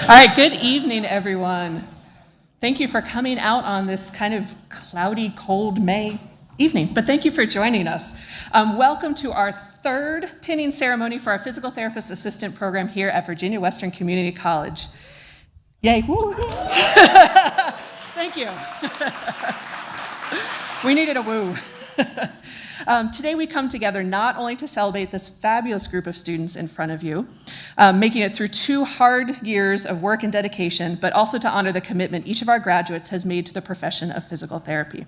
All right, good evening, everyone. Thank you for coming out on this kind of cloudy, cold May evening, but thank you for joining us. Welcome to our third pinning ceremony for our Physical Therapist Assistant program here at Virginia Western Community College. Yay, woo! Thank you. We needed a woo. Today we come together not only to celebrate this fabulous group of students in front of you, making it through 2 hard years of work and dedication, but also to honor the commitment each of our graduates has made to the profession of physical therapy.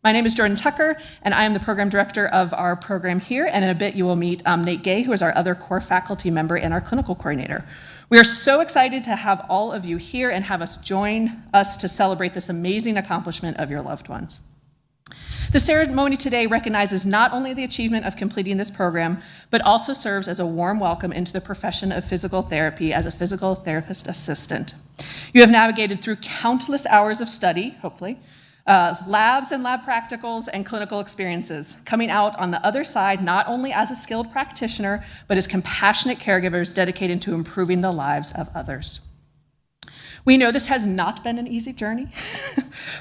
My name is Jordan Tucker, and I am the program director of our program here, and in a bit you will meet Nate Gay, who is our other core faculty member and our clinical coordinator. We are so excited to have all of you here and have us join us to celebrate this amazing accomplishment of your loved ones. The ceremony today recognizes not only the achievement of completing this program, but also serves as a warm welcome into the profession of physical therapy as a physical therapist assistant. You have navigated through countless hours of study, hopefully, labs and lab practicals and clinical experiences, coming out on the other side not only as a skilled practitioner, but as compassionate caregivers dedicated to improving the lives of others. We know this has not been an easy journey,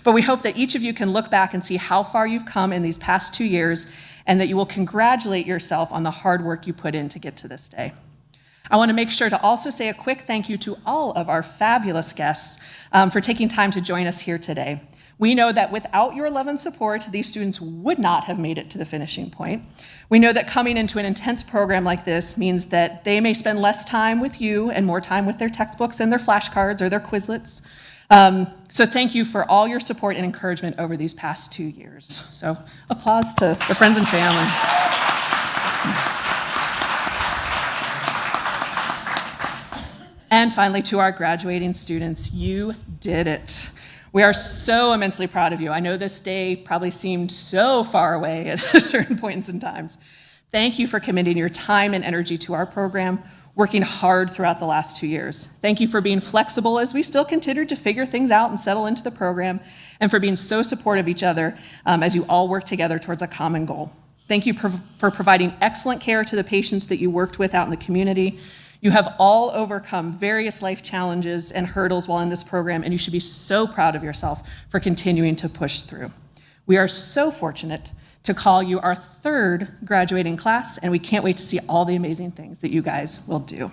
but we hope that each of you can look back and see how far you've come in these past 2 years, and that you will congratulate yourself on the hard work you put in to get to this day. I want to make sure to also say a quick thank you to all of our fabulous guests for taking time to join us here today. We know that without your love and support, these students would not have made it to the finishing point. We know that coming into an intense program like this means that they may spend less time with you and more time with their textbooks and their flashcards or their Quizlets. So thank you for all your support and encouragement over these past 2 years. So applause to the friends and family. And finally, to our graduating students, you did it. We are so immensely proud of you. I know this day probably seemed so far away at certain points in times. Thank you for committing your time and energy to our program, working hard throughout the last 2 years. Thank you for being flexible as we still continue to figure things out and settle into the program, and for being so supportive of each other as you all work together towards a common goal. Thank you for providing excellent care to the patients that you worked with out in the community. You have all overcome various life challenges and hurdles while in this program, and you should be so proud of yourself for continuing to push through. We are so fortunate to call you our 3rd graduating class, and we can't wait to see all the amazing things that you guys will do.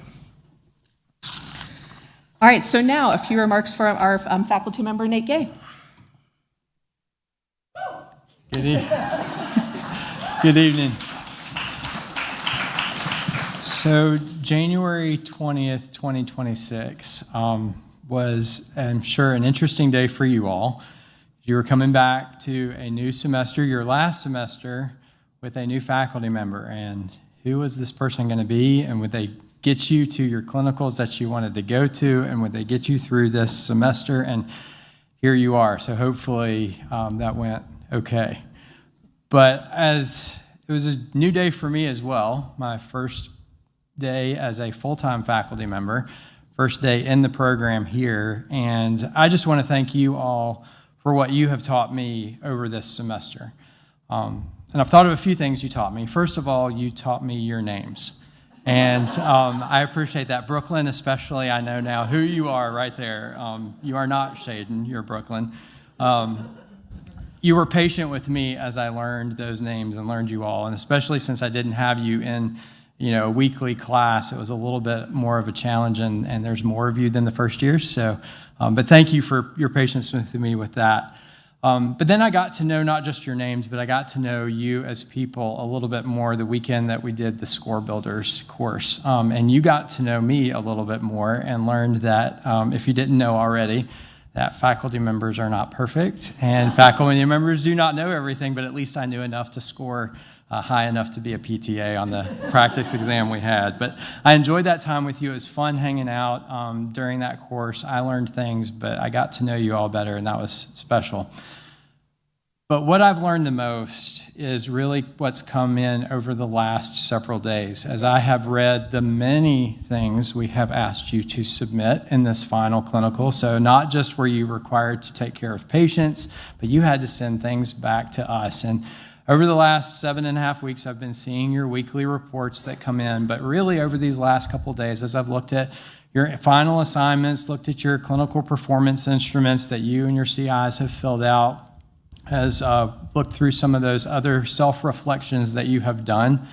All right, so now a few remarks from our faculty member, Nate Gay. Good evening. So January 20th, 2026 was, I'm sure, an interesting day for you all. You were coming back to a new semester, your last semester, with a new faculty member. And who was this person going to be? And would they get you to your clinicals that you wanted to go to? And would they get you through this semester? And here you are. So hopefully that went okay. But as it was a new day for me as well, my first day as a full-time faculty member, first day in the program here, and I just want to thank you all for what you have taught me over this semester. And I've thought of a few things you taught me. First of all, you taught me your names, and I appreciate that. Brooklyn especially, I know now who you are right there. You are not Shaden, you're Brooklyn. You were patient with me as I learned those names and learned you all, and especially since I didn't have you in a weekly class, it was a little bit more of a challenge, and there's more of you than the first year. So, but thank you for your patience with me with that. But then I got to know not just your names, but I got to know you as people a little bit more the weekend that we did the Score Builders course. And you got to know me a little bit more and learned that, if you didn't know already, that faculty members are not perfect, and faculty members do not know everything, but at least I knew enough to score high enough to be a PTA on the practice exam we had. But I enjoyed that time with you. It was fun hanging out during that course. I learned things, but I got to know you all better, and that was special. But what I've learned the most is really what's come in over the last several days, as I have read the many things we have asked you to submit in this final clinical. So not just were you required to take care of patients, but you had to send things back to us. And over the last 7.5 weeks, I've been seeing your weekly reports that come in, but really over these last couple of days, as I've looked at Your final assignments, looked at your clinical performance instruments that you and your CIs have filled out, has looked through some of those other self-reflections that you have done.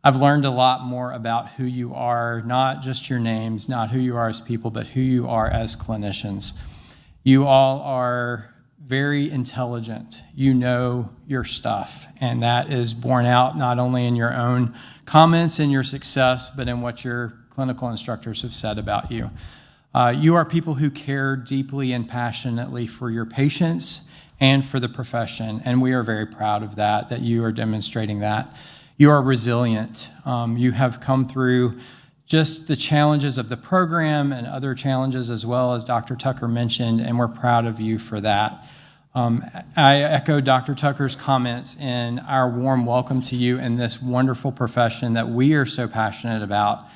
I've learned a lot more about who you are, not just your names, not who you are as people, but who you are as clinicians. You all are very intelligent. You know your stuff, and that is borne out not only in your own comments and your success, but in what your clinical instructors have said about you. You are people who care deeply and passionately for your patients and for the profession, and we are very proud of that you are demonstrating that. You are resilient. You have come through just the challenges of the program and other challenges as well, as Dr. Tucker mentioned, and we're proud of you for that. I echo Dr. Tucker's comments in our warm welcome to you in this wonderful profession that we are so passionate about,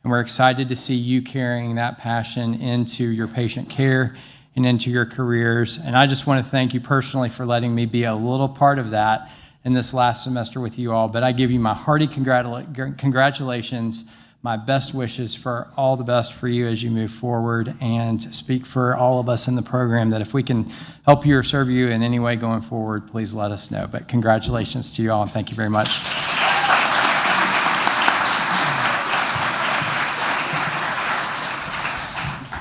and we're excited to see you carrying that passion into your patient care and into your careers. And I just want to thank you personally for letting me be a little part of that in this last semester with you all. But I give you my hearty congratulations, my best wishes for all the best for you as you move forward, and speak for all of us in the program that if we can help you or serve you in any way going forward, please let us know. But congratulations to you all, and thank you very much.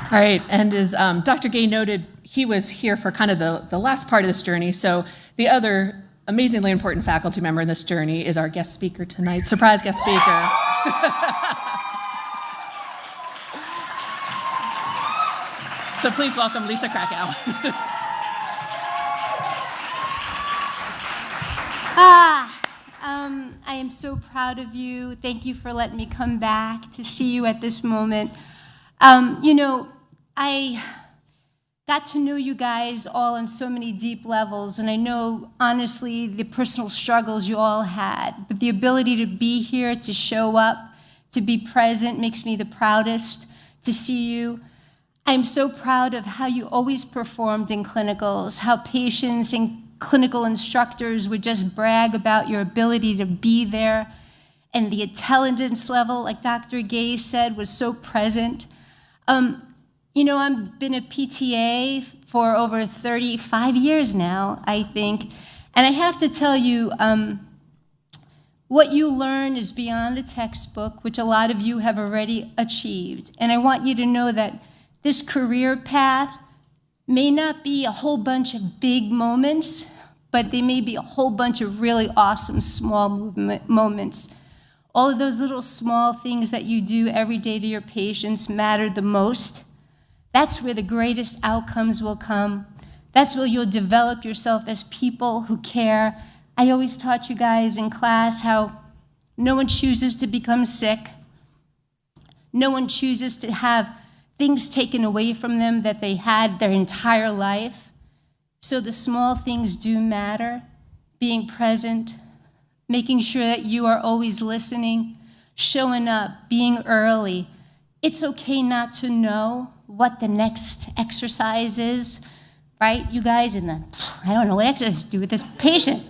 All right, and as Dr. Gay noted, he was here for kind of the last part of this journey. So the other amazingly important faculty member in this journey is our guest speaker tonight, surprise guest speaker. So please welcome Lisa Krakow. I am so proud of you. Thank you for letting me come back to see you at this moment. You know, I got to know you guys all on so many deep levels, and I know, honestly, the personal struggles you all had, but the ability to be here, to show up, to be present makes me the proudest to see you. I'm so proud of how you always performed in clinicals, how patients and clinical instructors would just brag about your ability to be there, and the intelligence level, like Dr. Gay said, was so present. You know, I've been a PTA for over 35 years now, I think, and I have to tell you, what you learn is beyond the textbook, which a lot of you have already achieved. And I want you to know that this career path may not be a whole bunch of big moments, but they may be a whole bunch of really awesome small moments. All of those little small things that you do every day to your patients matter the most. That's where the greatest outcomes will come. That's where you'll develop yourself as people who care. I always taught you guys in class how no one chooses to become sick. No one chooses to have things taken away from them that they had their entire life. So the small things do matter. Being present, making sure that you are always listening, showing up, being early. It's okay not to know what the next exercise is, right? You guys I don't know what exercise to do with this patient.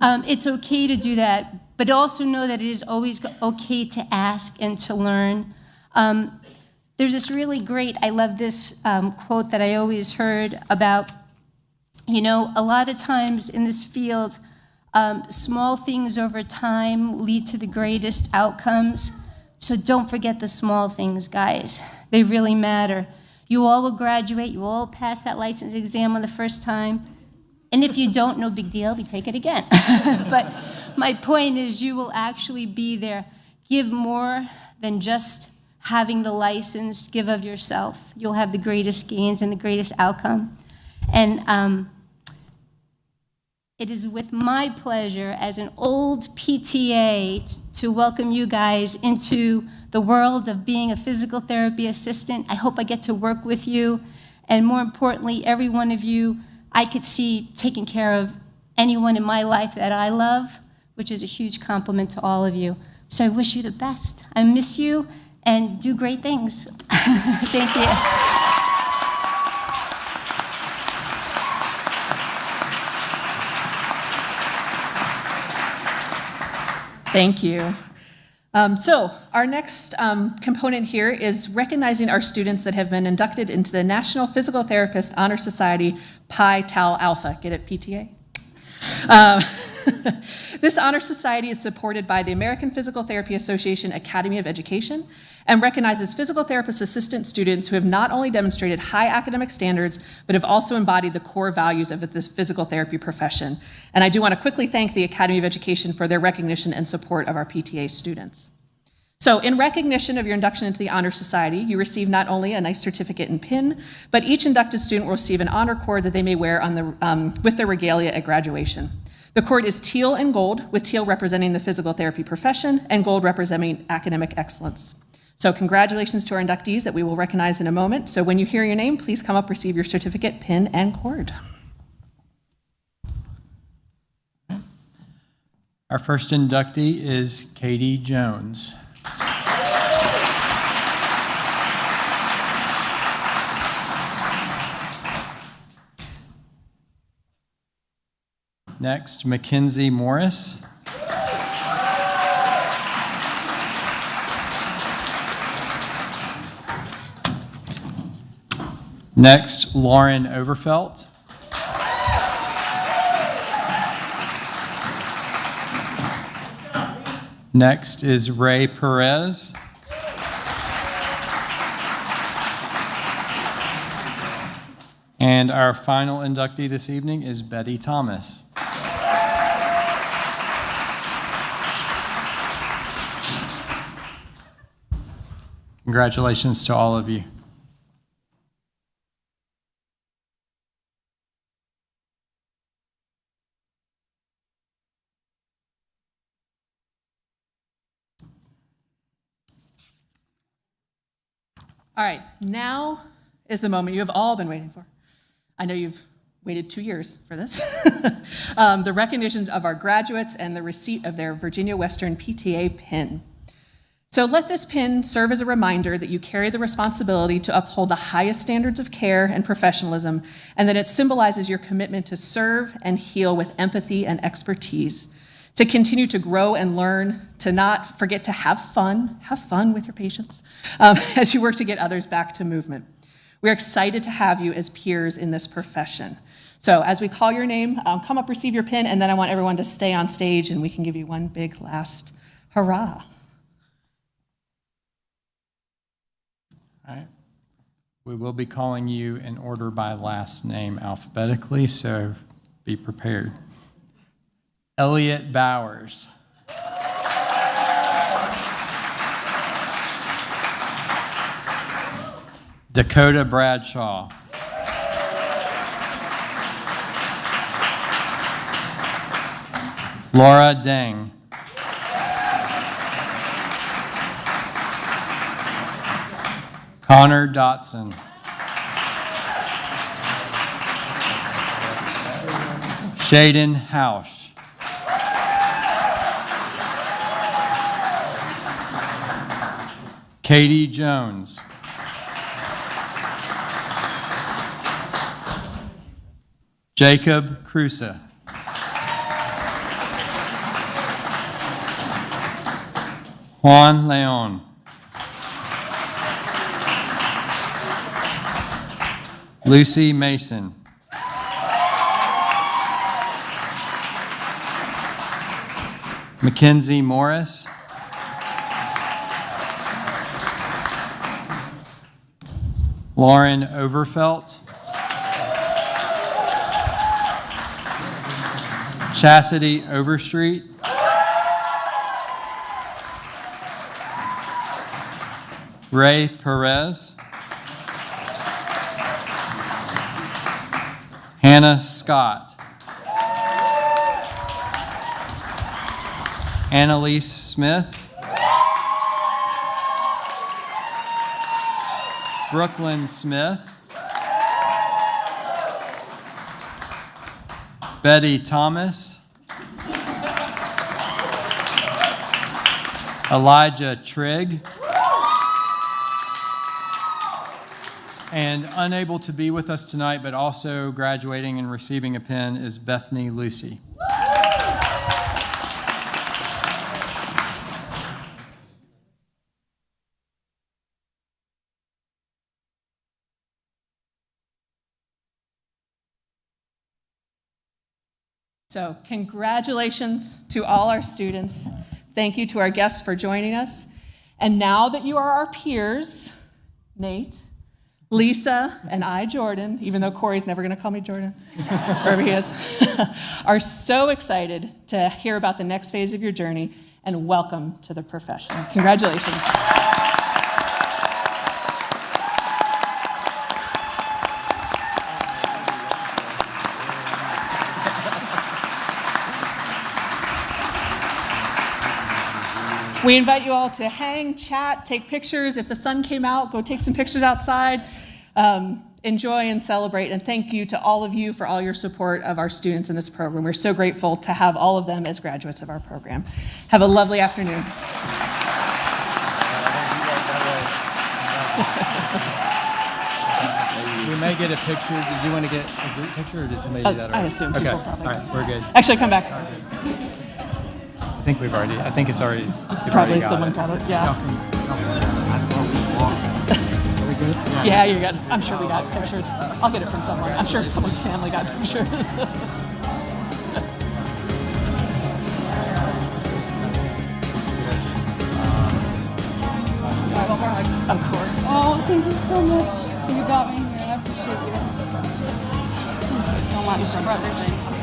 It's okay to do that, but also know that it is always okay to ask and to learn. There's this really great, I love this quote that I always heard about, you know, a lot of times in this field, small things over time lead to the greatest outcomes. So don't forget the small things, guys. They really matter. You all will graduate. You all pass that license exam on the first time. And if you don't, no big deal. We take it again. But my point is you will actually be there. Give more than just having the license. Give of yourself. You'll have the greatest gains and the greatest outcome. And it is with my pleasure as an old PTA to welcome you guys into the world of being a physical therapy assistant. I hope I get to work with you. And more importantly, every one of you I could see taking care of anyone in my life that I love, which is a huge compliment to all of you. So I wish you the best. I miss you, and do great things. Thank you. Thank you. So our next component here is recognizing our students that have been inducted into the National Physical Therapist Honor Society Pi Tau Alpha. Get it, PTA? This honor society is supported by the American Physical Therapy Association Academy of Education and recognizes physical therapist assistant students who have not only demonstrated high academic standards, but have also embodied the core values of this physical therapy profession. And I do want to quickly thank the Academy of Education for their recognition and support of our PTA students. So in recognition of your induction into the Honor Society, you receive not only a nice certificate and pin, but each inducted student will receive an honor cord that they may wear with their regalia at graduation. The cord is teal and gold, with teal representing the physical therapy profession and gold representing academic excellence. So congratulations to our inductees that we will recognize in a moment. So when you hear your name, please come up, receive your certificate, pin, and cord. Our first inductee is Katie Jones. Next, Mackenzie Morris. Next, Lauren Overfelt. Next is Ray Perez. And our final inductee this evening is Betty Thomas. Congratulations to all of you. All right, now is the moment you have all been waiting for. I know you've waited 2 years for this. The recognition of our graduates and the receipt of their Virginia Western PTA pin. So let this pin serve as a reminder that you carry the responsibility to uphold the highest standards of care and professionalism, and that it symbolizes your commitment to serve and heal with empathy and expertise, to continue to grow and learn, to not forget to have fun with your patients, as you work to get others back to movement. We're excited to have you as peers in this profession. So as we call your name, come up, receive your pin, and then I want everyone to stay on stage and we can give you one big last hurrah. All right. We will be calling you in order by last name alphabetically, so be prepared. Elliot Bowers. Dakota Bradshaw. Laura Deng. Connor Dotson. Shaden Hausch. Katie Jones. Jacob Cruza. Juan Leon. Lucy Mason. Mackenzie Morris. Lauren Overfelt. Chastity Overstreet. Ray Perez. Hannah Scott. Annalise Smith. Brooklyn Smith. Betty Thomas. Elijah Trigg. And unable to be with us tonight, but also graduating and receiving a pin, is Bethany Lucy. So congratulations to all our students. Thank you to our guests for joining us. And now that you are our peers, Nate, Lisa, and I, Jordan, even though Corey's never going to call me Jordan, wherever he is, are so excited to hear about the next phase of your journey, and welcome to the profession. Congratulations. We invite you all to hang, chat, take pictures. If the sun came out, go take some pictures outside. Enjoy and celebrate. And thank you to all of you for all your support of our students in this program. We're so grateful to have all of them as graduates of our program. Have a lovely afternoon. We may get a picture. Did you want to get a group picture, or did somebody do that I already? assume Okay. people probably. All right, we're good. Actually, come back. I think it's already. you've Probably already got someone it. got it, yeah. Are we good? Yeah, you're good. I'm sure we got pictures. I'll get it from someone. I'm sure someone's family got pictures. Of course. Oh, thank you so much. You got me here. I appreciate you. Thank you so much for everything.